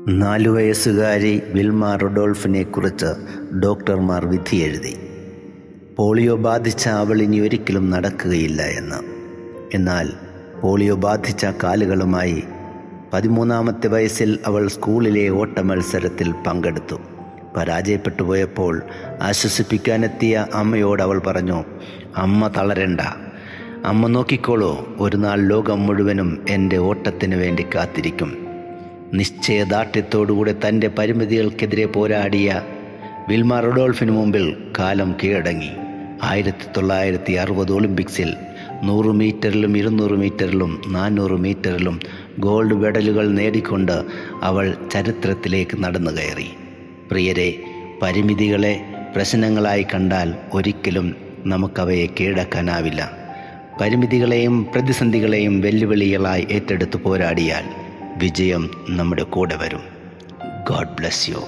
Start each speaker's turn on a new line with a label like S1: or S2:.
S1: 4 വയസ്സുകാരി വിൽമ റൊഡോൾഫിനെ കുറിച്ച് ഡോക്ടർമാർ വിധിയെഴുതി. പോളിയോ ബാധിച്ച അവൾ ഇനി ഒരിക്കലും നടക്കുകയില്ല എന്ന്. എന്നാൽ പോളിയോ ബാധിച്ച കാലുകളുമായി 13-ാമത്തെ വയസ്സിൽ അവൾ സ്കൂളിലെ ഓട്ട മത്സരത്തിൽ പങ്കെടുത്തു. പരാജയപ്പെട്ടു പോയപ്പോൾ ആശ്വസിപ്പിക്കാനെത്തിയ അമ്മയോട് അവൾ പറഞ്ഞു, "അമ്മ തളരണ്ട, അമ്മ നോക്കിക്കോളൂ, ഒരു നാൾ ലോകം മുഴുവനും എൻ്റെ ഓട്ടത്തിന് വേണ്ടി കാത്തിരിക്കും." നിശ്ചയദാർഢ്യത്തോടുകൂടെ തൻ്റെ പരിമിതികൾക്കെതിരെ പോരാടിയ വിൽമ റൊഡോൾഫിന് മുമ്പിൽ കാലം കീഴടങ്ങി. 1960 ഒളിമ്പിക്സിൽ 100 മീറ്ററിലും 200 മീറ്ററിലും 400 മീറ്ററിലും ഗോൾഡ് മെഡലുകൾ നേടിക്കൊണ്ട് അവൾ ചരിത്രത്തിലേക്ക് നടന്നു കയറി. പ്രിയരെ, പരിമിതികളെ പ്രശ്നങ്ങളായി കണ്ടാൽ ഒരിക്കലും നമുക്കവയെ കീഴടക്കാനാവില്ല. പരിമിതികളെയും പ്രതിസന്ധികളെയും വെല്ലുവിളികളായി ഏറ്റെടുത്ത് പോരാടിയാൽ വിജയം നമ്മുടെ കൂടെ വരും. God bless you.